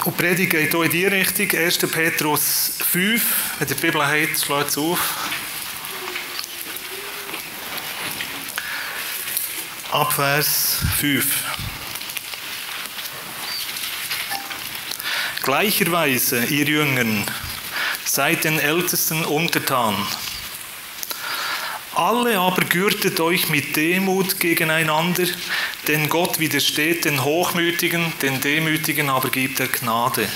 Und die Predigt geht auch in die Richtung. 1. Petrus 5, wenn ihr die Bibel habt, schlägt es auf. Ab Vers 5. Gleicherweise, ihr Jüngern, seid den Ältesten untertan. Alle aber gürtet euch mit Demut gegeneinander, denn Gott widersteht den Hochmütigen, den Demütigen aber gibt er Gnade.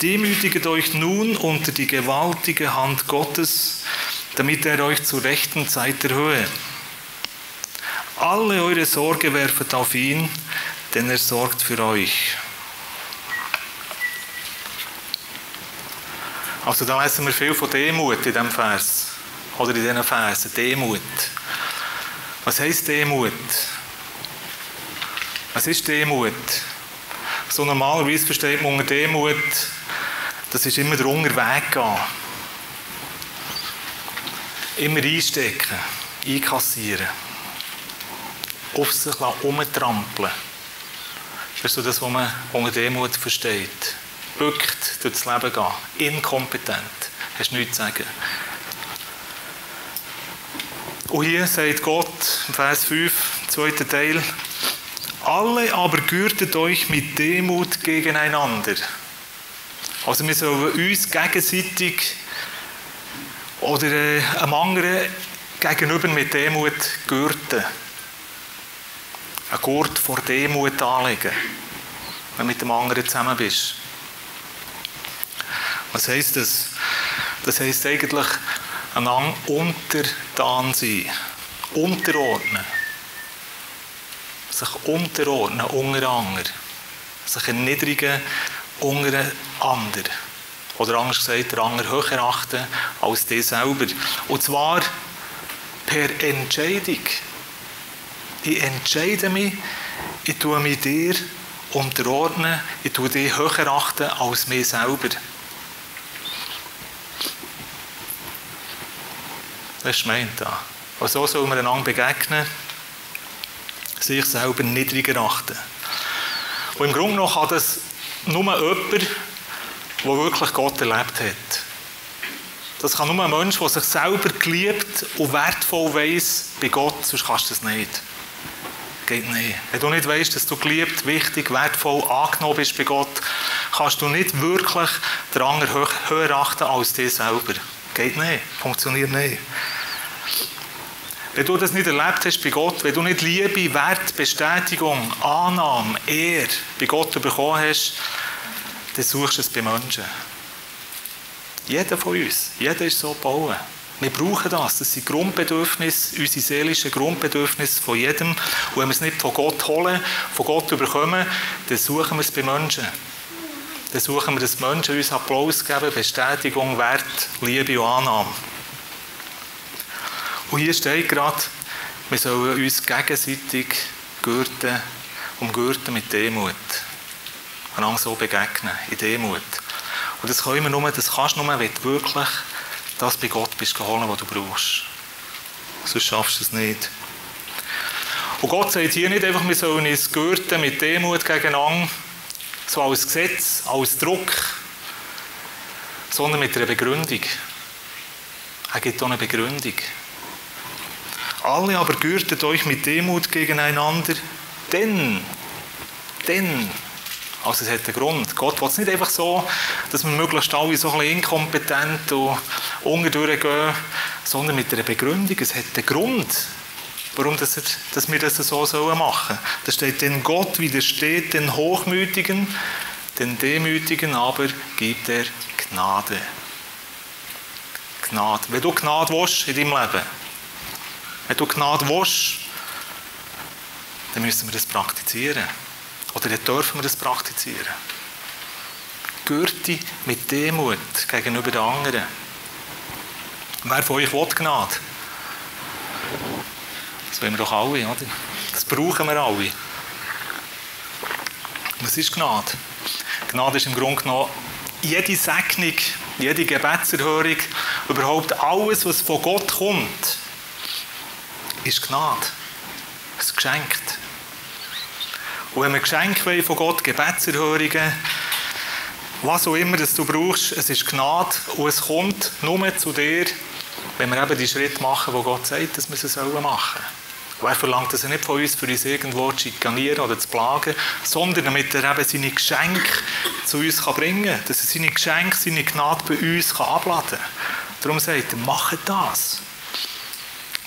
Demütiget euch nun unter die gewaltige Hand Gottes, damit er euch zur rechten Zeit erhöhe. Alle eure Sorge werfet auf ihn, denn er sorgt für euch. Also da lesen wir viel von Demut in diesem Vers. Oder in diesen Versen. Demut. Was heisst Demut? Was ist Demut? So normalerweise versteht man unter Demut, das ist immer der Unterweg gehen. Immer einstecken, einkassieren. Auf sich herumtrampeln. Das ist so das, was man unter Demut versteht. Bückt durch das Leben gehen. Inkompetent. Hast nichts zu sagen. Und hier sagt Gott, im Vers 5, zweiter Teil, alle aber gürtet euch mit Demut gegeneinander. Also wir sollen uns gegenseitig oder einem anderen gegenüber mit Demut gürten. Einen Gurt vor Demut anlegen, wenn du mit dem anderen zusammen bist. Was heisst das? Das heisst eigentlich, einander untertan sein. Unterordnen. Sich unterordnen unter anderen. Sich erniedrigen unter anderen. Oder anders gesagt, den anderen höher achten als dich selber. Und zwar per Entscheidung. Ich entscheide mich, ich tue mich dir unterordnen, ich tue dich höher achten als mich selber. Das ist gemeint da. Und so soll man einander begegnen, sich selber niedriger achten. Und im Grunde genommen kann das nur jemand, der wirklich Gott erlebt hat. Das kann nur ein Mensch, der sich selber geliebt und wertvoll weiss bei Gott, sonst kannst du das nicht. Geht nicht. Wenn du nicht weißt, dass du geliebt, wichtig, wertvoll, angenommen bist bei Gott, kannst du nicht wirklich den anderen höher achten als dich selber. Geht nicht. Funktioniert nicht. Wenn du das nicht erlebt hast bei Gott, wenn du nicht Liebe, Wert, Bestätigung, Annahme, Ehre bei Gott bekommen hast, dann suchst du es bei Menschen. Jeder von uns. Jeder ist so gebaut. Wir brauchen das. Das sind Grundbedürfnisse, unsere seelischen Grundbedürfnisse von jedem. Und wenn wir es nicht von Gott holen, von Gott bekommen, dann suchen wir es bei Menschen. Dann suchen wir, dass Menschen uns Applaus geben, Bestätigung, Wert, Liebe und Annahme. Und hier steht gerade, wir sollen uns gegenseitig gürten, umgürten mit Demut. Einander so begegnen, in Demut. Und das können wir nur, das kannst du nur, wenn du wirklich das bei Gott bist geholt, was du brauchst. Sonst schaffst du es nicht. Und Gott sagt hier nicht einfach, wir sollen uns gürten mit Demut gegeneinander, so als Gesetz, als Druck, sondern mit einer Begründung. Er gibt auch eine Begründung. Alle aber gürtet euch mit Demut gegeneinander, denn, also es hat einen Grund. Gott will es nicht einfach so, dass wir möglichst alle so ein bisschen inkompetent und unterdurchgehen, sondern mit einer Begründung. Es hat einen Grund, warum dass wir das so machen sollen. Da steht, denn Gott widersteht den Hochmütigen, den Demütigen aber gibt er Gnade. Gnade. Wenn du Gnade willst in deinem Leben, wenn du Gnade willst, dann müssen wir das praktizieren. Oder dann dürfen wir das praktizieren. Gürte mit Demut gegenüber den anderen. Wer von euch will Gnade? Das wollen wir doch alle, oder? Das brauchen wir alle. Was ist Gnade? Gnade ist im Grunde genommen jede Segnung, jede Gebetserhörung, überhaupt alles, was von Gott kommt, ist Gnade. Es ist geschenkt. Und wenn wir Geschenke wollen von Gott, Gebetserhörungen, was auch immer das du brauchst, es ist Gnade und es kommt nur zu dir, wenn wir eben die Schritte machen, wo Gott sagt, dass wir sie machen sollen. Und er verlangt das nicht von uns, für uns irgendwo zu schikanieren oder zu plagen, sondern damit er eben seine Geschenke zu uns bringen kann, dass er seine Geschenke, seine Gnade bei uns abladen kann. Darum sagt er, macht das,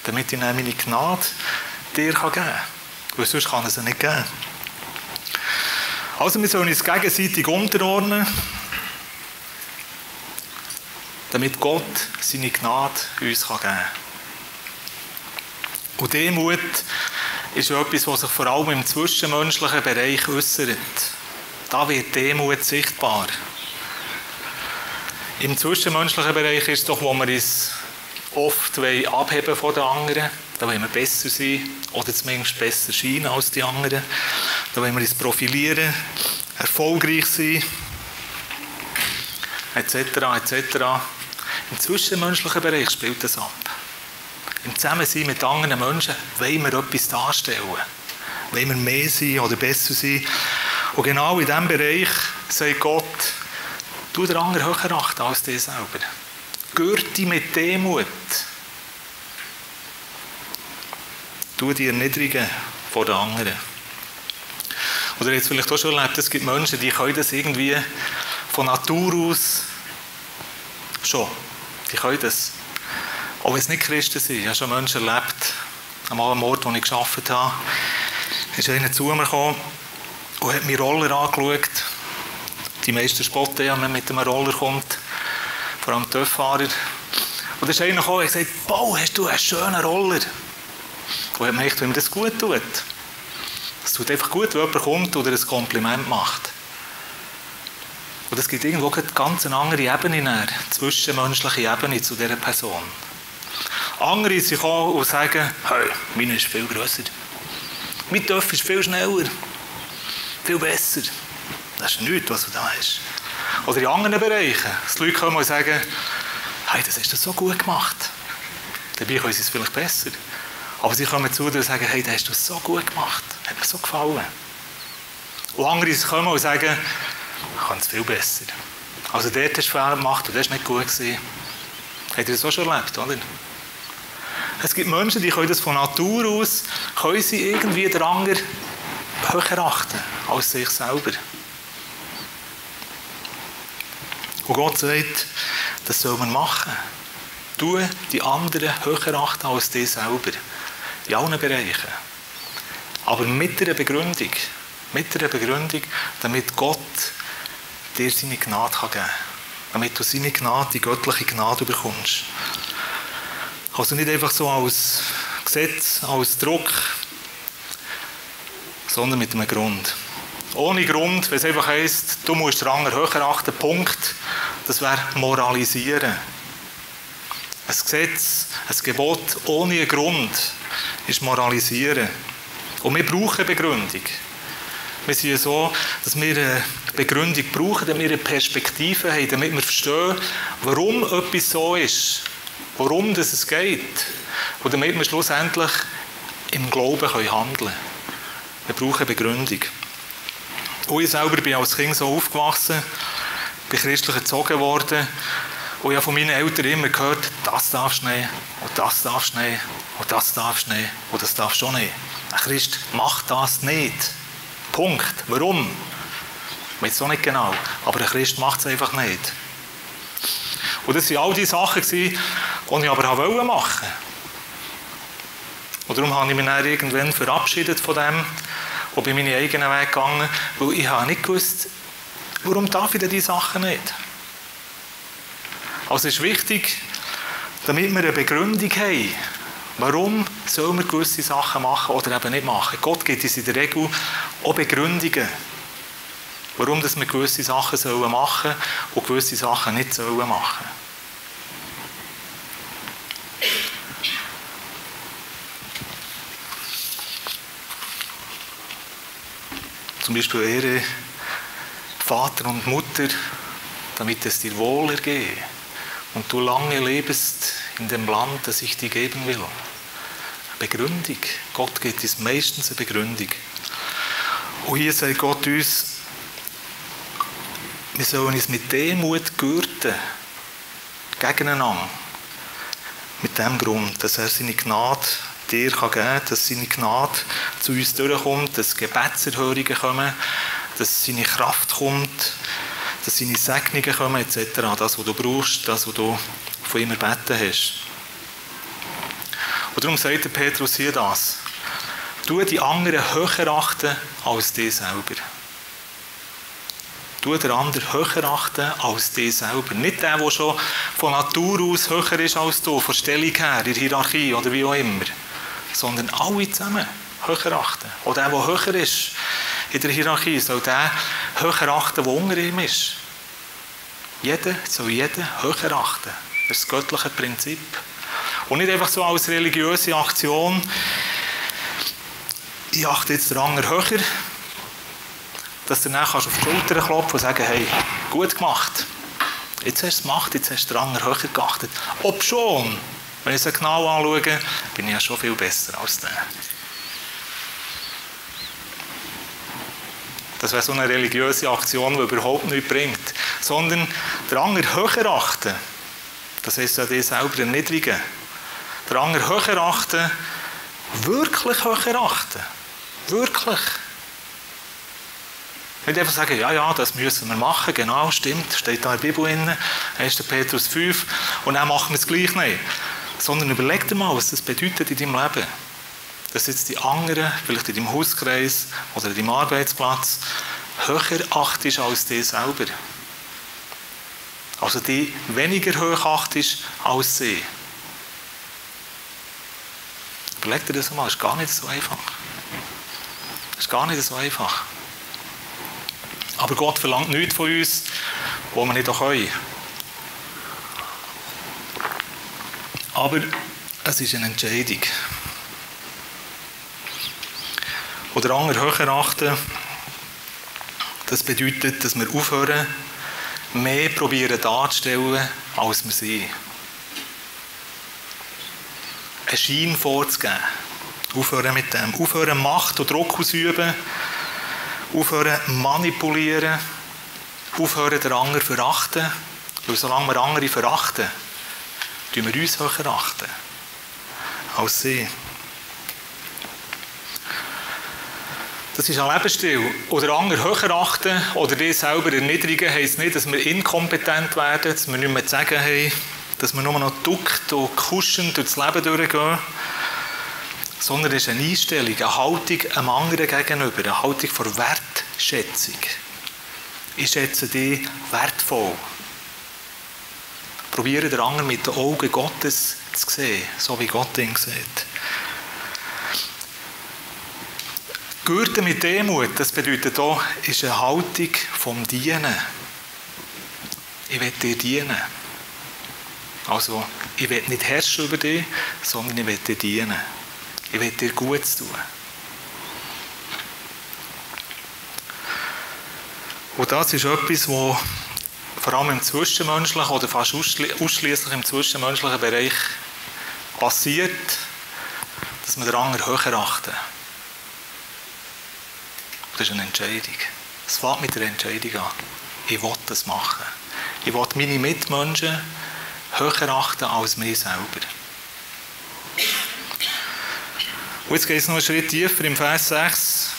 damit ich meine Gnade dir geben kann. Weil sonst kann er sie nicht geben. Also wir sollen uns gegenseitig unterordnen, damit Gott seine Gnade uns geben kann. Und Demut ist etwas, was sich vor allem im zwischenmenschlichen Bereich äußert. Da wird Demut sichtbar. Im zwischenmenschlichen Bereich ist es doch, wo wir uns oft abheben von den anderen. Da wollen wir besser sein oder zumindest besser scheinen als die anderen. Da wollen wir uns profilieren, erfolgreich sein, etc. etc. Im zwischenmenschlichen Bereich spielt das ab. Im Zusammensein mit anderen Menschen wollen wir etwas darstellen. Wollen wir mehr sein oder besser sein. Und genau in diesem Bereich sagt Gott, du den anderen höher achten als dich selber. Gürte mit Demut. Tu die erniedrigen von den anderen. Oder jetzt vielleicht auch schon erlebt, es gibt Menschen, die können das irgendwie von Natur aus schon. Die können das. Auch wenn es nicht Christen sind. Ich habe schon Menschen erlebt, einmal am Ort, wo ich gearbeitet habe, ist einer zu mir gekommen und hat meinen Roller angeschaut. Die meisten spotten ja, wenn man mit einem Roller kommt, vor allem die TÜV-Fahrer. Und dann ist einer gekommen und hat gesagt, «Bau, hast du einen schönen Roller?» Und hat mir gedacht, wenn mir das gut tut. Es tut einfach gut, wenn jemand kommt oder ein Kompliment macht. Und es gibt irgendwo eine ganz andere Ebene, eine zwischenmenschliche Ebene zu dieser Person. Andere sind kommen und sagen, hey, meine ist viel grösser. Mein TÜV ist viel schneller, viel besser. Das ist nichts, was du da hast. Oder in anderen Bereichen, dass die Leute kommen und sagen, hey, das hast du so gut gemacht. Dabei können sie es vielleicht besser. Aber sie kommen zu dir und sagen, hey, das hast du so gut gemacht. Hat mir so gefallen. Und andere kommen und sagen, ich kann es viel besser. Also dort hast du Fehler gemacht und das war nicht gut gewesen. Habt ihr das auch schon erlebt, oder? Es gibt Menschen, die können das von Natur aus, können sie irgendwie den anderen höher achten als sich selber. Und Gott sagt, das soll man machen. Tu die anderen höher achten als dich selber. In allen Bereichen. Aber mit einer Begründung. Mit einer Begründung, damit Gott dir seine Gnade geben kann. Damit du seine Gnade, die göttliche Gnade bekommst. Also nicht einfach so als Gesetz, als Druck, sondern mit einem Grund. Ohne Grund, wenn es einfach heisst, du musst den anderen höher achten, Punkt, das wäre moralisieren. Ein Gesetz, ein Gebot ohne einen Grund ist moralisieren. Und wir brauchen eine Begründung. Wir sind ja so, dass wir eine Begründung brauchen, damit wir eine Perspektive haben, damit wir verstehen, warum etwas so ist, warum das es geht. Und damit wir schlussendlich im Glauben handeln können. Wir brauchen eine Begründung. Und ich selber bin als Kind so aufgewachsen, bin christlich erzogen worden und ich habe von meinen Eltern immer gehört, das darfst du nicht, und das darfst du nicht, und das darfst du nicht, und das darfst du auch nicht. Ein Christ macht das nicht. Punkt. Warum? Ich weiß es auch nicht genau, aber ein Christ macht es einfach nicht. Und das waren all die Sachen, die ich aber machen wollte. Und darum habe ich mich dann irgendwann verabschiedet von dem und bin meinen eigenen Weg gegangen, weil ich habe nicht gewusst, warum darf ich denn diese Sachen nicht? Also es ist wichtig, damit wir eine Begründung haben, warum sollen wir gewisse Sachen machen oder eben nicht machen. Gott gibt uns in der Regel auch Begründungen, warum dass wir gewisse Sachen sollen machen und gewisse Sachen nicht sollen machen. Zum Beispiel Ehre Vater und Mutter, damit es dir wohl ergehe und du lange lebst in dem Land, das ich dir geben will. Eine Begründung. Gott gibt uns meistens eine Begründung. Und hier sagt Gott uns, wir sollen uns mit Demut gürten, gegeneinander. Mit dem Grund, dass er seine Gnade dir geben kann, dass seine Gnade zu uns durchkommt, dass Gebetserhörungen kommen, dass seine Kraft kommt, dass seine Segnungen kommen etc. Das, was du brauchst, das, was du von ihm erbeten hast. Und darum sagt der Petrus hier das. Tu die anderen höher achten als dich selber. Tu den anderen höher achten als dich selber. Nicht der, der schon von Natur aus höher ist als du, von Stellung her, in der Hierarchie oder wie auch immer. Sondern alle zusammen höher achten. Auch der höher ist in der Hierarchie, soll der höher achten, der unter ihm ist. Jeder soll jeden höher achten. Das ist das göttliche Prinzip. Und nicht einfach so als religiöse Aktion, ich achte jetzt den anderen höher, dass du dann auf die Schulter klopfen und sagen, hey, gut gemacht. Jetzt hast du es gemacht, jetzt hast du den anderen höher geachtet. Ob schon, wenn ich es genau anschaue, bin ich ja schon viel besser als der. Das wäre so eine religiöse Aktion, die überhaupt nichts bringt. Sondern den anderen höher achten, das heisst ja dich selber erniedrigen. Den anderen höher achten, wirklich höher achten. Wirklich. Nicht einfach sagen, ja, das müssen wir machen, genau, stimmt, steht da in der Bibel drin, 1. Petrus 5, und dann machen wir es gleich nicht. Sondern überleg dir mal, was das bedeutet in deinem Leben. Dass jetzt die anderen, vielleicht in deinem Hauskreis oder in deinem Arbeitsplatz, höher achtest als dich selber. Also die weniger hoch achtest als sie. Überleg dir das mal, das ist gar nicht so einfach. Das ist gar nicht so einfach. Aber Gott verlangt nichts von uns, was wir nicht auch können. Aber es ist eine Entscheidung. Oder andere höher achten, das bedeutet, dass wir aufhören, mehr probieren darzustellen, als wir sind. Einen Schein vorzugeben. Aufhören mit dem. Aufhören Macht und Druck ausüben. Aufhören manipulieren. Aufhören den anderen verachten. Weil solange wir andere verachten, tun wir uns höher achten als sie. Das ist ein Lebensstil. Oder andere höher achten oder die selber erniedrigen, heisst nicht, dass wir inkompetent werden, dass wir nicht mehr zu sagen haben, dass wir nur noch duckt und kuschend durchs Leben durchgehen. Sondern es ist eine Einstellung, eine Haltung einem anderen gegenüber, eine Haltung von Wertschätzung. Ich schätze dich wertvoll. Probiere den anderen mit den Augen Gottes zu sehen, so wie Gott ihn sieht. Gürten mit Demut, das bedeutet auch, ist eine Haltung vom Dienen. Ich will dir dienen. Also, ich will nicht herrschen über dich, sondern ich will dir dienen. Ich will dir Gutes tun. Und das ist etwas, was vor allem im zwischenmenschlichen oder fast ausschließlich im zwischenmenschlichen Bereich passiert, dass wir den anderen höher achten. Das ist eine Entscheidung. Es fängt mit der Entscheidung an. Ich will das machen. Ich will meine Mitmenschen höher achten als mich selber. Und jetzt geht es noch einen Schritt tiefer im Vers 6.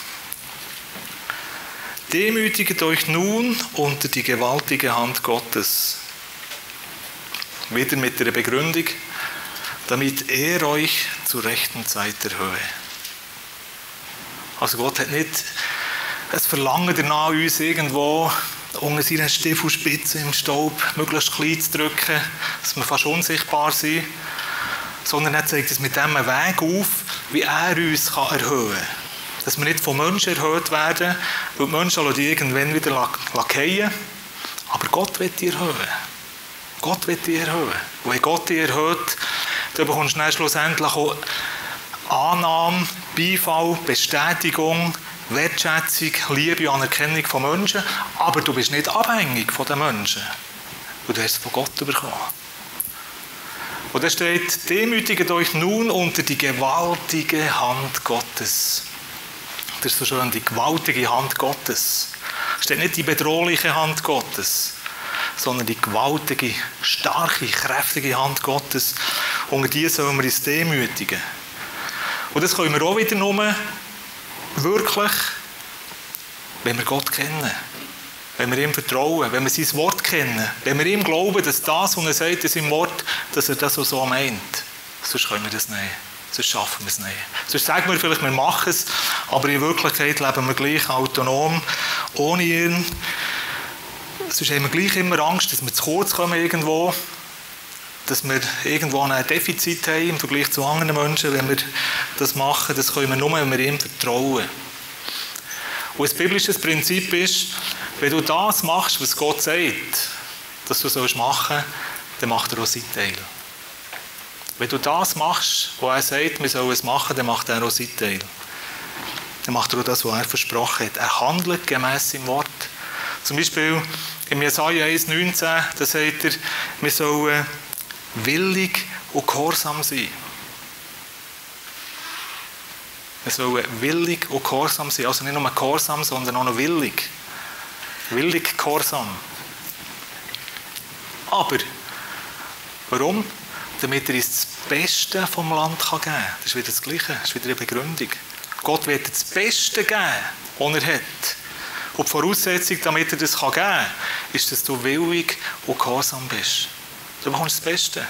Demütigt euch nun unter die gewaltige Hand Gottes. Wieder mit der Begründung, damit er euch zur rechten Zeit erhöhe. Also Gott hat nicht ein Verlangen danach, uns irgendwo unter seinen Stiefelspitzen im Staub möglichst klein zu drücken, dass wir fast unsichtbar sind, sondern er zeigt uns mit diesem Weg auf, wie er uns erhöhen kann. Dass wir nicht von Menschen erhöht werden, weil die Menschen lassen die irgendwann wieder fallen. Aber Gott will dich erhöhen. Gott will dich erhöhen. Und wenn Gott dich erhöht, dann bekommst du dann schlussendlich auch Annahme, Beifall, Bestätigung, Wertschätzung, Liebe und Anerkennung von Menschen. Aber du bist nicht abhängig von den Menschen. Und du hast es von Gott bekommen. Und da steht, demütigt euch nun unter die gewaltige Hand Gottes. Das ist so schön, die gewaltige Hand Gottes. steht nicht die bedrohliche Hand Gottes, sondern die gewaltige, starke, kräftige Hand Gottes. Unter die sollen wir uns demütigen. Und das können wir auch wieder nur wirklich, wenn wir Gott kennen. Wenn wir ihm vertrauen, wenn wir sein Wort kennen, wenn wir ihm glauben, dass das, was er sagt in seinem Wort, dass er das auch so meint. Sonst können wir das nicht. Sonst schaffen wir es nicht. Sonst sagen wir vielleicht, wir machen es, aber in Wirklichkeit leben wir gleich autonom, ohne ihn. Sonst haben wir gleich immer Angst, dass wir zu kurz kommen irgendwo, dass wir irgendwo ein Defizit haben im Vergleich zu anderen Menschen, wenn wir das machen. Das können wir nur, wenn wir ihm vertrauen. Und ein biblisches Prinzip ist, wenn du das machst, was Gott sagt, dass du machen sollst, dann macht er auch sein Teil. Wenn du das machst, was er sagt, wir sollen es machen, dann macht er auch sein Teil. Dann macht er auch das, was er versprochen hat. Er handelt gemäss seinem Wort. Zum Beispiel im Jesaja 1,19, da sagt er, wir sollen willig und gehorsam sein. Wir sollen willig und gehorsam sein. Also nicht nur gehorsam, sondern auch noch willig. Willig gehorsam. Aber, warum? Damit er uns das Beste vom Land geben kann. Das ist wieder das Gleiche, das ist wieder eine Begründung. Gott wird das Beste geben, was er hat. Und die Voraussetzung, damit er das geben kann, ist, dass du willig und gehorsam bist. Du bekommst das Beste.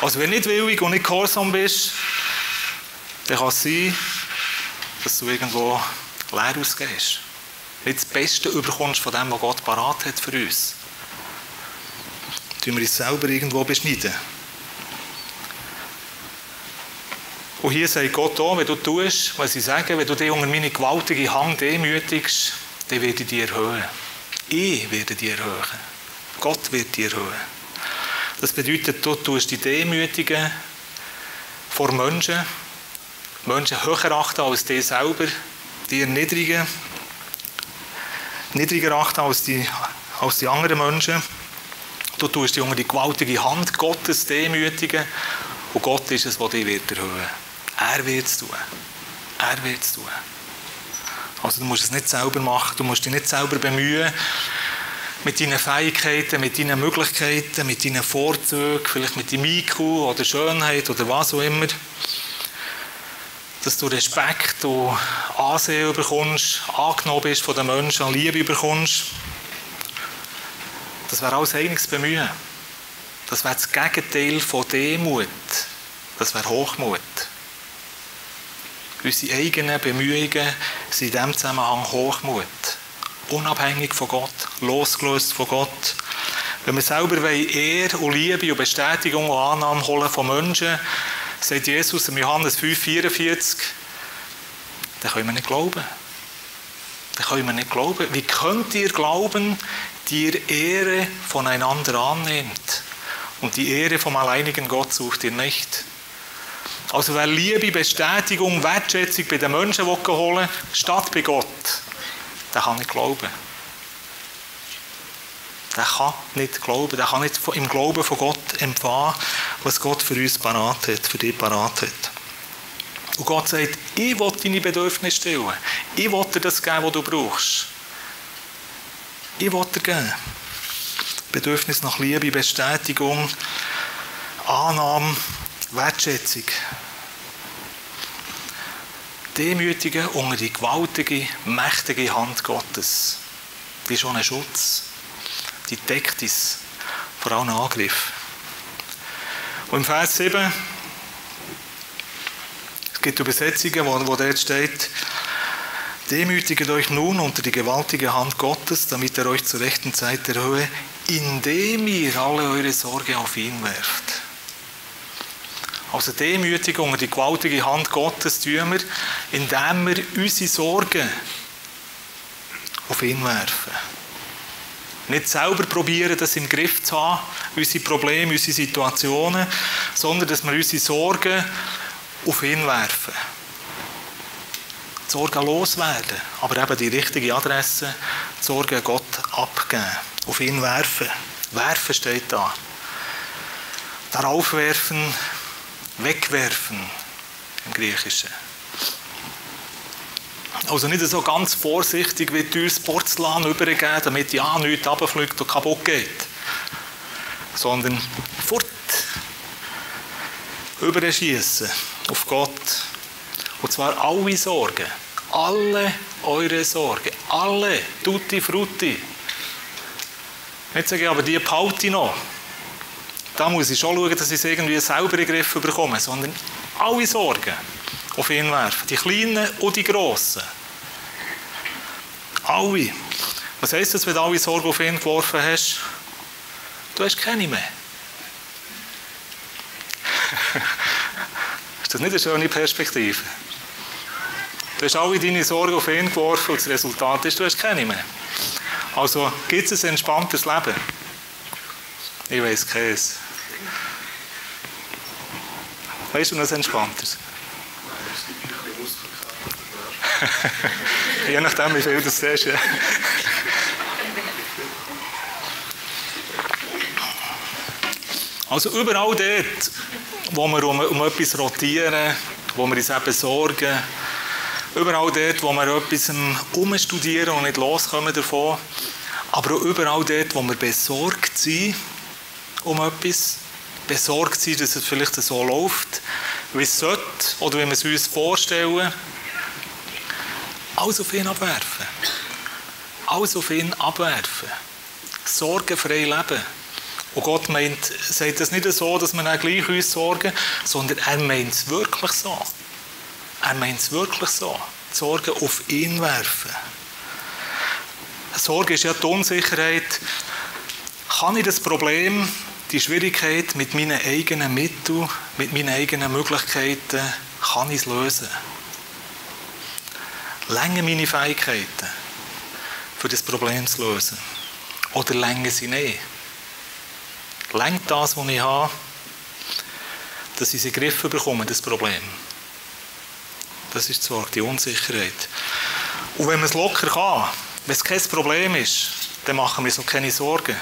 Also wenn du nicht willig und nicht gehorsam bist, dann kann es sein, dass du irgendwo leer ausgehst. Nicht das Beste überkommst von dem, was Gott parat hat für uns. Tun wir uns selber irgendwo beschneiden. Und hier sagt Gott auch, wenn du tust, was ich sage, wenn du dich unter meine gewaltige Hand demütigst, dann werde ich dich erhöhen. Ich werde dich erhöhen. Gott wird dich erhöhen. Das bedeutet, du tust dich demütigen vor Menschen höher achten als dich selber, die erniedrigen, niedriger achten als die anderen Menschen. Du tust dich unter die gewaltige Hand Gottes demütigen und Gott ist es, der dich wird erhöhen. Er wird es tun. Er wird es tun. Also du musst es nicht selber machen, du musst dich nicht selber bemühen, mit deinen Fähigkeiten, mit deinen Möglichkeiten, mit deinen Vorzügen, vielleicht mit deinem IQ oder Schönheit oder was auch immer, dass du Respekt und Ansehen bekommst, angenommen bist von den Menschen, Liebe bekommst. Das wäre alles eigenes Bemühen. Das wäre das Gegenteil von Demut. Das wäre Hochmut. Unsere eigenen Bemühungen sind in diesem Zusammenhang Hochmut. Unabhängig von Gott, losgelöst von Gott. Wenn wir selber Ehre und Liebe und Bestätigung und Annahme holen von Menschen, sagt Jesus in Johannes 5,44, dann können wir nicht glauben. Dann können wir nicht glauben. Wie könnt ihr glauben, die ihr Ehre voneinander annehmt? Und die Ehre vom alleinigen Gott sucht ihr nicht. Also wer Liebe, Bestätigung, Wertschätzung bei den Menschen holen will, statt bei Gott, der kann nicht glauben. Der kann nicht glauben, der kann nicht im Glauben von Gott empfangen, was Gott für uns parat hat, für dich parat hat. Und Gott sagt, ich will deine Bedürfnisse stillen. Ich will dir das geben, was du brauchst. Ich will dir geben. Bedürfnis nach Liebe, Bestätigung, Annahme, Wertschätzung. Demütigen unter die gewaltige, mächtige Hand Gottes. Wie schon ein Schutz. Die deckt uns vor allen Angriffen. Und im Vers 7, es gibt Übersetzungen, wo dort steht, demütigt euch nun unter die gewaltige Hand Gottes, damit er euch zur rechten Zeit erhöhe, indem ihr alle eure Sorge auf ihn werft. Also Demütigung unter die gewaltige Hand Gottes tun wir, indem wir unsere Sorgen auf ihn werfen. Nicht selber probieren, das im Griff zu haben, unsere Probleme, unsere Situationen, sondern dass wir unsere Sorgen auf ihn werfen. Die Sorgen loswerden, aber eben die richtige Adresse, die Sorgen Gott abgeben, auf ihn werfen. Werfen steht da. Darauf werfen, wegwerfen im Griechischen. Also nicht so ganz vorsichtig wie teures Porzellan übergeben, damit ja nichts runterfliegt und kaputt geht. Sondern fort. Überschiessen auf Gott. Und zwar alle Sorgen. Alle eure Sorgen. Alle. Tutti frutti. Nicht sagen, aber die behalte ich noch. Da muss ich schon schauen, dass ich es irgendwie selber in den Griff bekomme. Sondern alle Sorgen auf ihn werfen. Die kleinen und die grossen. Alle. Was heisst das, wenn du alle Sorgen auf ihn geworfen hast? Du hast keine mehr. Ist das nicht eine schöne Perspektive? Du hast alle deine Sorgen auf ihn geworfen und das Resultat ist, du hast keine mehr. Also gibt es ein entspanntes Leben? Ich weiss keins. Weißt du noch ein entspanntes? Je nachdem, wie viel du siehst. Ja. Also überall dort, wo wir um etwas rotieren, wo wir uns eben sorgen, überall dort, wo wir etwas umstudieren und nicht loskommen davon, aber auch überall dort, wo wir besorgt sind um etwas, besorgt sind, dass es vielleicht so läuft, wie es sollte oder wie wir es uns vorstellen, alles auf ihn abwerfen. Alles auf ihn abwerfen. Sorgenfrei leben. Und Gott sagt das nicht so, dass wir dann gleich uns sorgen, sondern er meint es wirklich so. Er meint es wirklich so. Die Sorgen auf ihn werfen. Sorge ist ja die Unsicherheit. Kann ich das Problem, die Schwierigkeit mit meinen eigenen Mitteln, mit meinen eigenen Möglichkeiten, kann ich es lösen? Länger meine Fähigkeiten, für das Problem zu lösen? Oder länger sie nicht? Längt das, was ich habe, dass ich es in den Griff bekomme, das Problem? Das ist die Sorge, die Unsicherheit. Und wenn man es locker kann, wenn es kein Problem ist, dann machen wir uns noch keine Sorgen.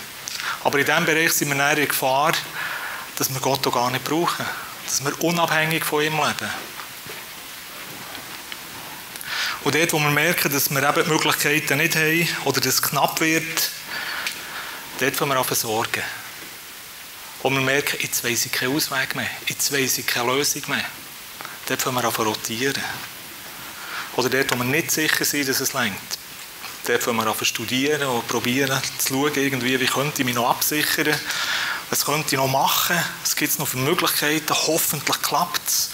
Aber in diesem Bereich sind wir näher in Gefahr, dass wir Gott auch gar nicht brauchen. Dass wir unabhängig von ihm leben. Und dort, wo wir merken, dass wir eben die Möglichkeiten nicht haben oder dass es knapp wird, dort fangen wir an zu sorgen. Wo wir merken, jetzt weiss ich keinen Ausweg mehr, jetzt weiss ich keine Lösung mehr. Dort fangen wir an zu rotieren. Oder dort, wo wir nicht sicher sind, dass es reicht. Dort fangen wir an zu studieren und probieren zu schauen, irgendwie, wie könnte ich mich noch absichern, was könnte ich noch machen, was gibt es noch für Möglichkeiten, hoffentlich klappt es.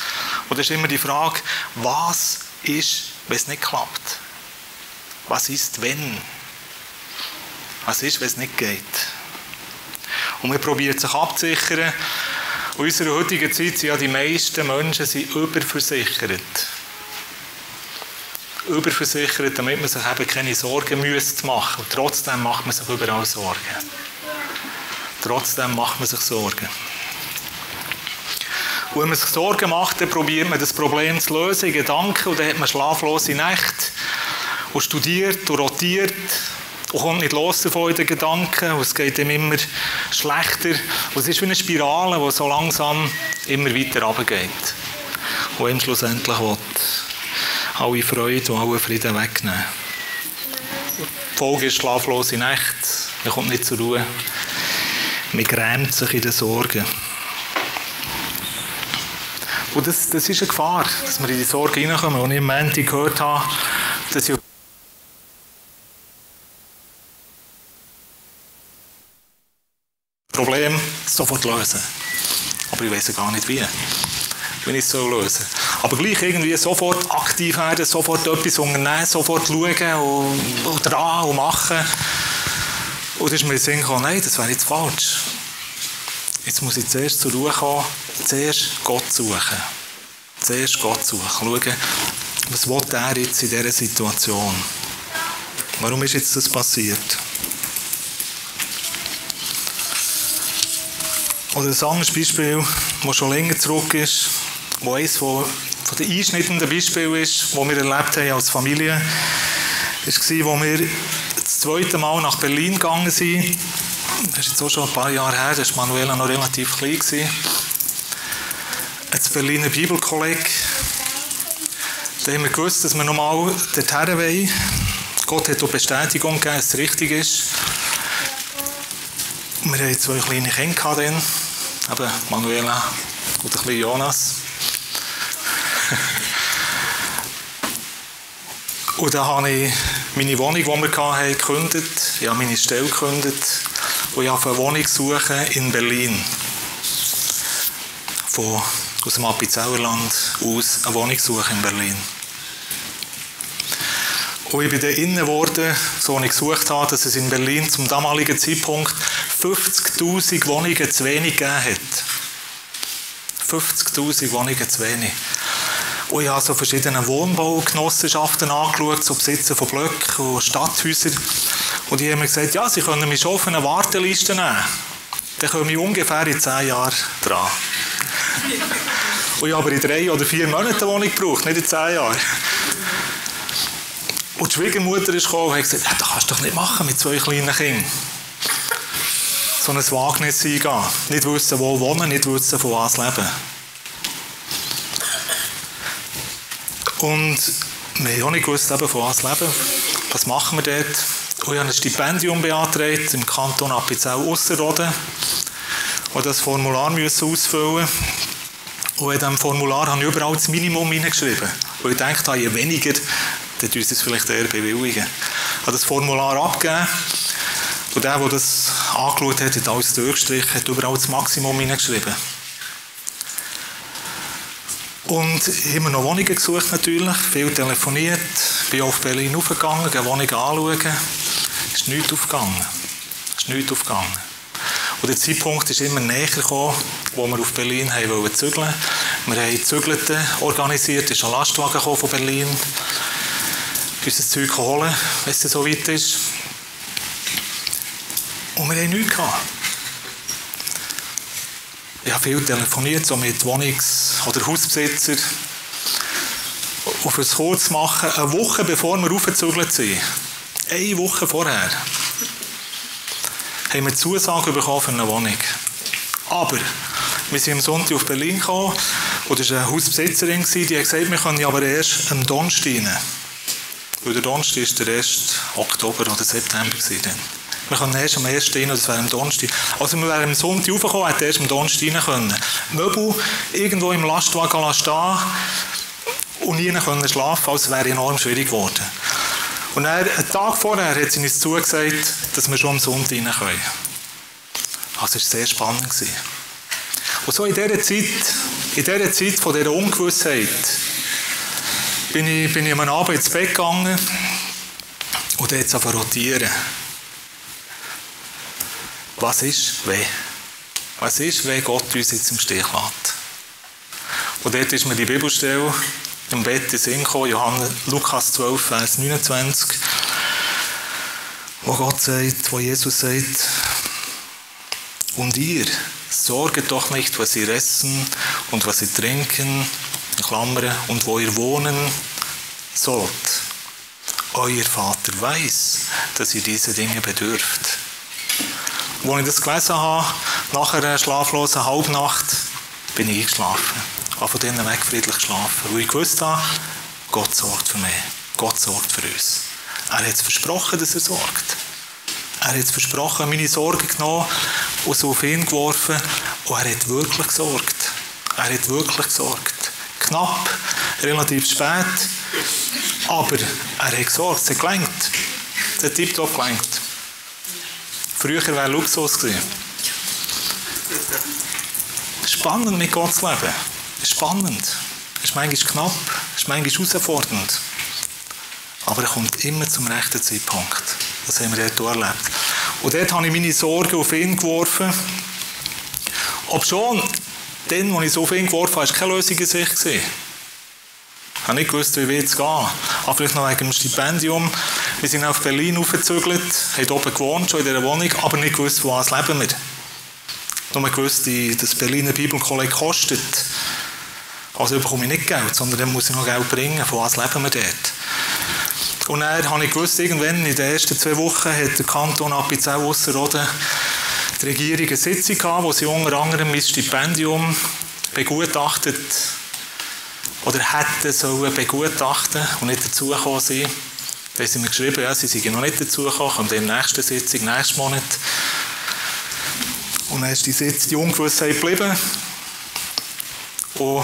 Und das ist immer die Frage, was ist, wenn es nicht klappt? Was ist, wenn? Was ist, wenn es nicht geht? Und man probiert sich abzusichern. In unserer heutigen Zeit sind ja die meisten Menschen überversichert. Überversichert, damit man sich eben keine Sorgen machen müsste. Und trotzdem macht man sich überall Sorgen. Trotzdem macht man sich Sorgen. Und wenn man sich Sorgen macht, dann probiert man das Problem zu lösen in Gedanken und dann hat man schlaflose Nächte und studiert und rotiert und kommt nicht los davon in den Gedanken und es geht ihm immer schlechter und es ist wie eine Spirale, die so langsam immer weiter runtergeht und ihm schlussendlich will alle Freude und alle Frieden wegnehmen. Die Folge ist schlaflose Nächte, man kommt nicht zur Ruhe, man grämt sich in den Sorgen. Und das ist eine Gefahr, dass wir in die Sorge hineinkommen. Und ich am Montag gehört habe, dass ich das Problem sofort lösen. Aber ich weiss gar nicht wie. Wie ich es so lösen. Aber gleich irgendwie sofort aktiv werden, sofort etwas unternehmen, sofort schauen und dran und machen. Und dann ist mir in den Sinn gekommen, nein, das wäre jetzt falsch. Jetzt muss ich zuerst zur Ruhe kommen, zuerst Gott suchen. Zuerst Gott suchen. Schauen, was will er jetzt in dieser Situation? Warum ist jetzt das passiert? Oder ein anderes Beispiel, das schon länger zurück ist, wo eines von den einschneidenden Beispielen ist, das wir erlebt haben als Familie, war, als wir das zweite Mal nach Berlin gegangen sind. Das ist jetzt auch schon ein paar Jahre her, da war Manuela noch relativ klein. Das Berliner Bibelkolleg. Dann haben wir gewusst, dass wir nochmal dorthin wollen. Gott hat auch Bestätigung gegeben, dass es richtig ist. Wir hatten 2 kleine Kinder dann, eben Manuela und ein bisschen Jonas. Und dann habe ich meine Wohnung, die wir hatten, gekündigt. Ich habe meine Stelle gekündigt und ich habe eine Wohnung suchen in Berlin. Aus dem Appenzellerland aus eine Wohnung suchen in Berlin. Und ich bin dann innen geworden, so wie ich gesucht habe, dass es in Berlin zum damaligen Zeitpunkt 50'000 Wohnungen zu wenig gegeben hat. 50'000 Wohnungen zu wenig. Und ich habe so verschiedene Wohnbaugenossenschaften angeschaut, so Besitzer von Blöcken und Stadthäusern. Und die haben mir gesagt, ja, sie können mich schon auf eine Warteliste nehmen. Dann komme ich ungefähr in 10 Jahren dran. Und ich habe aber in 3 oder 4 Monaten eine Wohnung gebraucht, nicht in 10 Jahren. Und die Schwiegermutter ist gekommen und hat gesagt, ja, das kannst du doch nicht machen mit 2 kleinen Kindern. So ein Wagnis eingehen. Nicht wissen, wo wohnen, nicht wissen, von was leben. Und wir haben auch nicht gewusst, von was leben. Was machen wir dort? Und ich habe ein Stipendium beantragt im Kanton Appenzell-Ausserrhoden. Und das Formular ausfüllen. Und in diesem Formular habe ich überall das Minimum hineingeschrieben. Und ich dachte, je weniger, dann tun sie es vielleicht eher bewilligen. Ich habe das Formular abgegeben. Und der das angeschaut hat, hat alles durchgestrichen, hat überall das Maximum hineingeschrieben. Und ich habe noch Wohnungen gesucht natürlich, viel telefoniert, bin auf Berlin aufgegangen, eine Wohnung anschauen. Ist nichts aufgegangen. Und der Zeitpunkt ist immer näher gekommen, wo wir auf Berlin zügeln wollten. Wir haben Zügelte organisiert, ist ein Lastwagen von Berlin, unser Zeug holen, wenn es so weit ist. Und wir haben nichts gehabt. Ich habe viel telefoniert, so mit Wohnungs- oder Hausbesitzern. Und für es kurz zu machen, eine Woche bevor wir raufgezügelt sind, 1 Woche vorher, haben wir Zusage bekommen für eine Wohnung. Aber wir sind am Sonntag auf Berlin gekommen und das war eine Hausbesitzerin, die hat gesagt, wir können aber erst am Donnerstag rein. Weil der Donnerstag war der 1. Oktober oder September. Wir können erst am 1. rein, das wäre am Donnerstag. Also wir wären am Sonntag raufgekommen, hätten erst am Donnerstag rein können. Möbel irgendwo im Lastwagen stehen und nie können schlafen, also wäre enorm schwierig geworden. Und dann, einen Tag vorher hat sie uns zugesagt, dass wir schon am Sonntag rein können. Also es war sehr spannend. Und so in dieser Zeit von dieser Ungewissheit bin ich am Abend ins Bett gegangen und dann jetzt angefangen rotieren. Was ist, wenn? Was ist, wenn Gott uns jetzt im Stich lässt? Und dort ist mir die Bibelstelle im Bett in den Sinn gekommen, Lukas 12, Vers 29, wo Jesus sagt, und ihr, sorget doch nicht, was ihr essen und was ihr trinken, in Klammern, und wo ihr wohnen sollt. Euer Vater weiß, dass ihr diese Dinge bedürft. Als ich das gelesen habe, nach einer schlaflosen Halbnacht, bin ich eingeschlafen. Ich habe von denen weg friedlich geschlafen, weil ich gewusst habe, Gott sorgt für mich. Gott sorgt für uns. Er hat es versprochen, dass er sorgt. Er hat es versprochen, meine Sorgen genommen und so auf ihn geworfen. Und er hat wirklich gesorgt. Er hat wirklich gesorgt. Knapp, relativ spät, aber er hat gesorgt. Es hat gelangt. Es hat tiptop gelangt. Früher wäre Luxus gewesen. Spannend mit Gott zu leben. Spannend. Es ist manchmal knapp, es ist manchmal herausfordernd. Aber er kommt immer zum rechten Zeitpunkt. Das haben wir dort erlebt. Und dort habe ich meine Sorgen auf ihn geworfen. Ob schon, dann, als ich so auf ihn geworfen habe, war keine Lösung in Sicht. Ich habe nicht gewusst, wie es gehen. Aber vielleicht noch wegen dem Stipendium. Wir sind auf Berlin aufgezügelt, haben oben gewohnt, schon in dieser Wohnung, aber nicht gewusst, wo was leben wir. Nur gewusst, das Berliner Bibelkolleg kostet. Also bekomme ich nicht Geld, sondern dann muss ich noch Geld bringen. Von was leben wir dort? Und dann habe ich gewusst, irgendwann in den ersten 2 Wochen hat der Kanton Appenzell-Ausserrhoden die Regierung eine Sitzung gehabt, wo sie unter anderem mein Stipendium begutachtet oder hätten sollen begutachten und nicht dazugekommen sein. Da haben sie mir geschrieben, ja, sie seien noch nicht dazugekommen, kommen dann in der nächsten Sitzung, nächsten Monat. Und dann ist die Ungewissheit geblieben. Und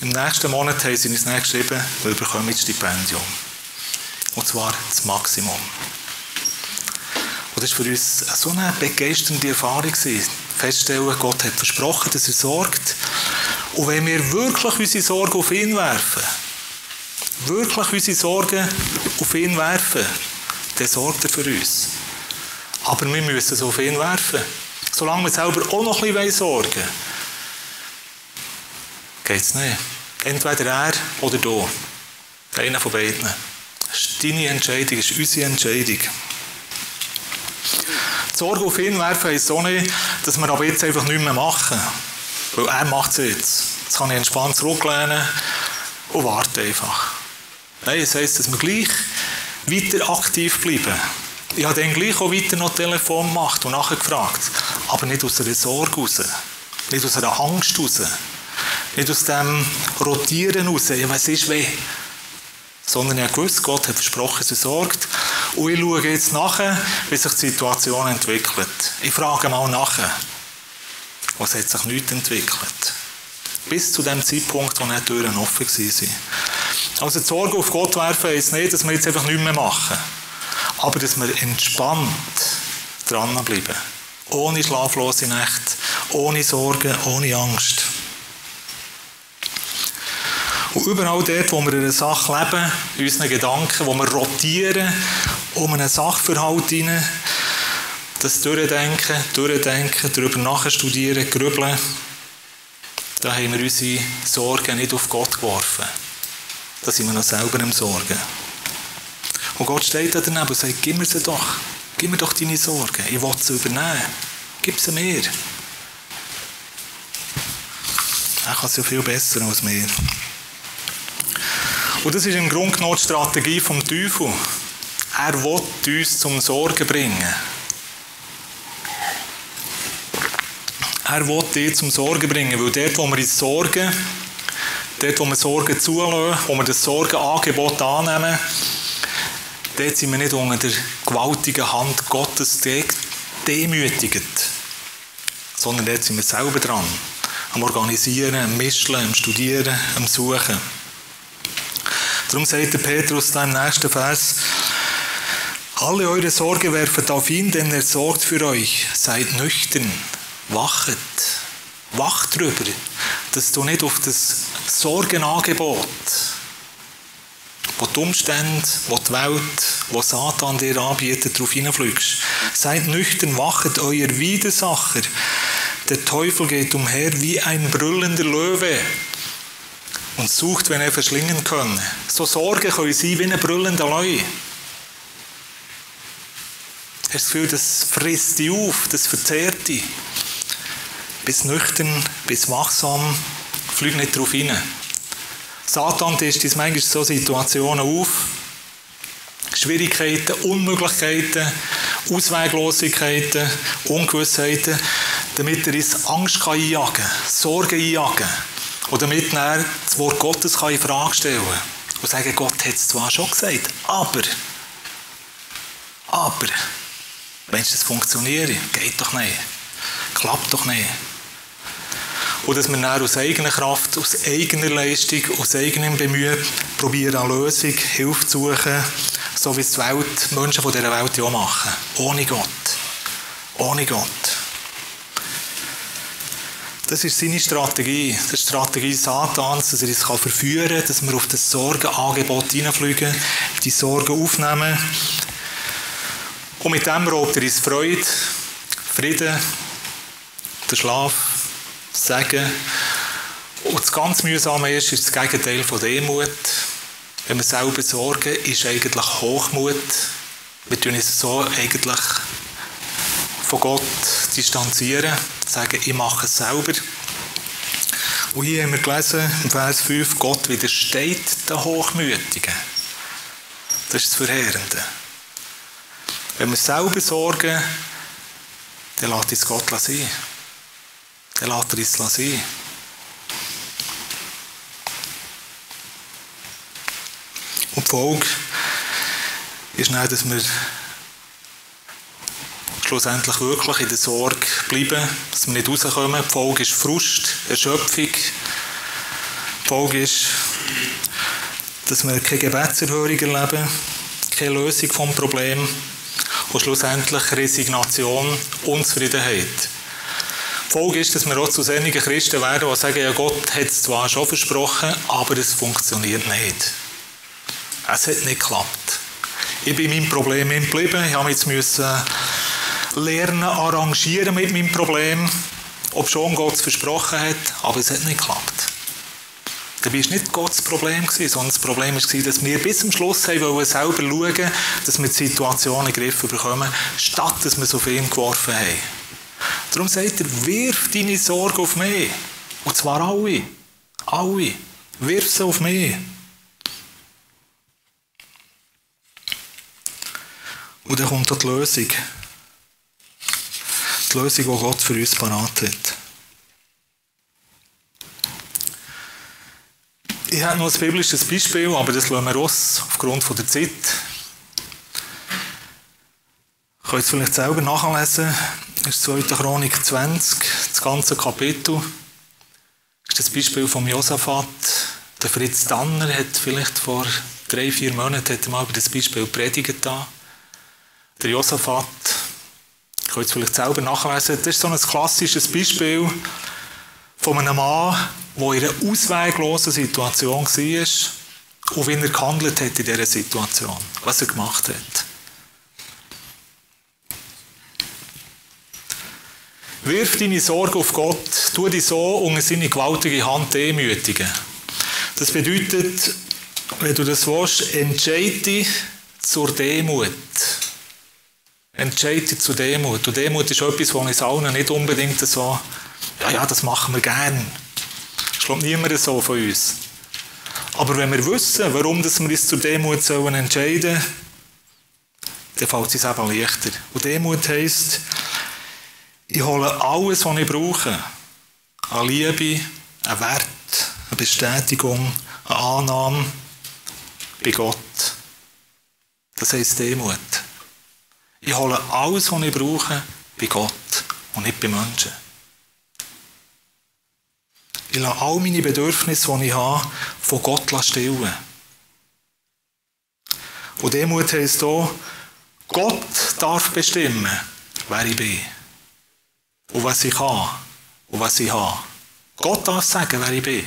im nächsten Monat haben sie uns dann geschrieben, wir bekommen das Stipendium. Und zwar das Maximum. Und das war für uns so eine begeisternde Erfahrung. Feststellen, Gott hat versprochen, dass er sorgt. Und wenn wir wirklich unsere Sorgen auf ihn werfen, dann sorgt er für uns. Aber wir müssen es auf ihn werfen. Solange wir selber auch noch ein bisschen sorgen wollen, geht es nicht. Entweder er oder du. Einer von beiden. Das ist deine Entscheidung, das ist unsere Entscheidung. Die Sorge auf ihn werfen heisst auch nicht, dass wir aber jetzt einfach nichts mehr machen. Weil er macht es jetzt. Jetzt kann ich entspannt zurücklehnen und warte einfach. Nein, es heisst, dass wir gleich weiter aktiv bleiben. Ich habe dann gleich auch weiter noch Telefon gemacht und nachgefragt. Aber nicht aus einer Sorge raus. Nicht aus einer Angst raus. Nicht aus dem Rotieren raus. Ja, was ist weh? Sondern ich habe gewusst, Gott hat versprochen, dass er sorgt. Und ich schaue jetzt nachher, wie sich die Situation entwickelt. Ich frage mal nachher. Was hat sich nicht entwickelt? Bis zu dem Zeitpunkt, wo die Türen offen waren. Also die Sorge auf Gott werfen heisst nicht, dass wir jetzt einfach nichts mehr machen. Aber dass wir entspannt dranbleiben. Ohne schlaflose Nächte, ohne Sorgen, ohne Angst. Und überall dort, wo wir in einer Sache leben, in unseren Gedanken, wo wir rotieren, um einen Sachverhalt hinein, das Durchdenken, darüber nachstudieren, grübeln, da haben wir unsere Sorgen nicht auf Gott geworfen. Da sind wir noch selber im Sorgen. Und Gott steht da daneben und sagt, gib mir sie doch. Gib mir doch deine Sorgen. Ich will sie übernehmen. Gib sie mir. Er kann sie ja viel besser als mir. Und das ist im Grunde genommen die Strategie vom Teufel. Er will uns zum Sorgen bringen. Er will dich zum Sorgen bringen, weil dort, wo wir uns sorgen, dort, wo wir Sorgen zulassen, wo wir das Sorgenangebot annehmen, dort sind wir nicht unter der gewaltigen Hand Gottes demütigt, sondern dort sind wir selber dran, am Organisieren, am Mischen, am Studieren, am Suchen. Darum sagt der Petrus da im nächsten Vers, alle eure Sorgen werft auf ihn, denn er sorgt für euch. Seid nüchtern, wachet, wacht darüber, dass du nicht auf das Sorgenangebot, wo die Umstände, wo die Welt, wo Satan dir anbietet, darauf hineinfliegst. Seid nüchtern, wachet, euer Widersacher. Der Teufel geht umher wie ein brüllender Löwe und sucht, wenn er verschlingen kann. So Sorgen können sein wie ein brüllender Löwe. Hast du das Gefühl, das frisst dich auf, das verzehrt dich. Bist nüchtern, bist wachsam, flieg nicht darauf hinein. Satan tischt uns manchmal so Situationen auf, Schwierigkeiten, Unmöglichkeiten, Ausweglosigkeiten, Ungewissheiten, damit er uns Angst einjagen kann, Sorgen einjagen kann. Und damit er das Wort Gottes in Frage stellen kann. Und sagen, Gott hat es zwar schon gesagt, aber, wenn das funktioniert, geht doch nicht, klappt doch nicht. Und dass wir dann aus eigener Kraft, aus eigener Leistung, aus eigenem Bemühen probieren, eine Lösung, Hilfe zu suchen, so wie es die Menschen von dieser Welt auch machen. Ohne Gott. Ohne Gott. Das ist seine Strategie. Das ist die Strategie Satans, dass er uns verführen kann, dass wir auf das Sorgenangebot hineinfliegen, die Sorgen aufnehmen. Und mit dem raubt er uns Freude, Frieden, den Schlaf, Segen. Und das ganz Mühsame ist das Gegenteil von Demut. Wenn wir selber sorgen, ist eigentlich Hochmut. Wir tun uns so eigentlich von Gott distanzieren, sagen, ich mache es selber. Und hier haben wir gelesen, im Vers 5, Gott widersteht den Hochmütigen. Das ist das Verheerende. Wenn wir selber sorgen, dann lässt uns Gott sein. Dann lässt er uns sein. Die Folge ist dann, dass wir schlussendlich wirklich in der Sorge bleiben, dass wir nicht rauskommen. Die Folge ist Frust, Erschöpfung. Die Folge ist, dass wir keine Gebetserhörung erleben, keine Lösung des Problems und schlussendlich Resignation, Unzufriedenheit. Die Folge ist, dass wir auch zu solchen Christen werden, die sagen, ja, Gott hat es zwar schon versprochen, aber es funktioniert nicht. Es hat nicht geklappt. Ich bin in meinem Problem geblieben, ich musste lernen, arrangieren mit meinem Problem, ob schon Gott es versprochen hat, aber es hat nicht geklappt. Dabei war nicht Gottes Problem, sondern das Problem war, dass wir bis zum Schluss selber schauen, dass wir die Situation in den Griff bekommen, statt dass wir so viel geworfen haben. Darum sagt er, wirf deine Sorge auf mich. Und zwar alle. Alle. Wirf sie auf mich. Und dann kommt auch die Lösung. Die Lösung, die Gott für uns parat hat. Ich habe noch ein biblisches Beispiel, aber das lassen wir aus, aufgrund der Zeit. Ihr könnt es vielleicht selber nachlesen. Das ist 2. Chronik 20, das ganze Kapitel. Das ist das Beispiel von Josaphat. Der Fritz Danner hat vielleicht vor 3-4 Monaten mal über das Beispiel predigt. Der Josaphat, ihr könnt es vielleicht selber nachlesen. Das ist so ein klassisches Beispiel von einem Mann, der in einer ausweglosen Situation war und wie er gehandelt hat in dieser Situation, was er gemacht hat. Wirf deine Sorge auf Gott, tu dich so unter seine gewaltige Hand demütigen. Das bedeutet, wenn du das willst, entscheide dich zur Demut. Entscheide dich zur Demut. Und Demut ist etwas, was uns allen nicht unbedingt so, ja, das machen wir gern. Das schlägt niemand so von uns. Aber wenn wir wissen, warum wir uns zur Demut entscheiden sollen, dann fällt es uns eben leichter. Und Demut heisst, ich hole alles, was ich brauche. An Liebe, an Wert, an Bestätigung, an Annahme bei Gott. Das heisst Demut. Ich hole alles, was ich brauche, bei Gott und nicht bei Menschen. Ich lasse all meine Bedürfnisse, die ich habe, von Gott stillen. Und Demut heisst auch, Gott darf bestimmen, wer ich bin. Und was ich kann und was ich habe. Gott darf sagen, wer ich bin.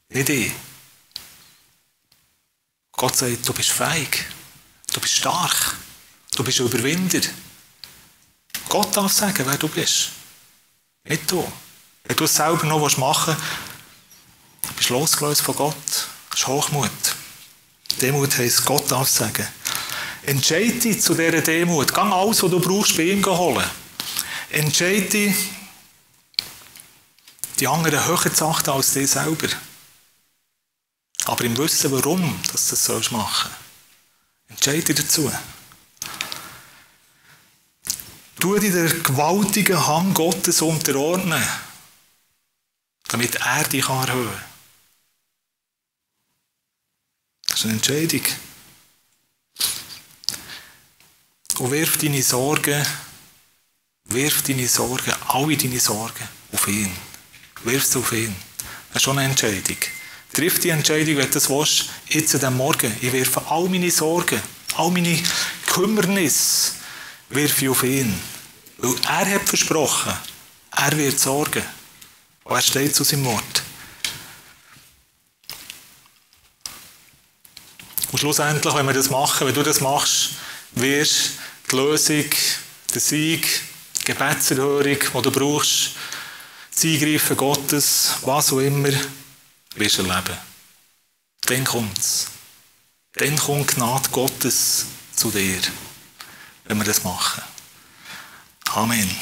Nicht ich. Gott sagt, du bist fähig. Du bist stark. Du bist ein Überwinder. Gott darf sagen, wer du bist. Nicht du. Wenn du es selber noch machen willst, bist du losgelöst von Gott. Das ist Hochmut. Demut heisst, Gott darf sagen. Entscheide dich zu dieser Demut. Geh alles, was du brauchst, bei ihm holen. Entscheide dich, die anderen höher zu achten als dich selber. Aber im Wissen, warum dass du das machen sollst. Entscheide dich dazu. Tu dich der gewaltigen Hand Gottes unterordnen, damit er dich erhöhen kann. Das ist eine Entscheidung. Und wirf deine Sorgen, alle deine Sorgen auf ihn. Wirf sie auf ihn. Das ist schon eine Entscheidung. Triff die Entscheidung, wenn du das willst, jetzt an diesem Morgen. Ich werfe all meine Sorgen, all meine Kümmernisse, wirf ich auf ihn. Weil er hat versprochen, er wird sorgen. Und er steht zu seinem Wort. Und schlussendlich, wenn wir das machen, wenn du das machst, wirst die Lösung, der Sieg, die Gebetserhörung, die du brauchst, das Eingreifen Gottes, was auch immer, wirst du erleben. Dann kommt es. Dann kommt die Gnade Gottes zu dir, wenn wir das machen. Amen.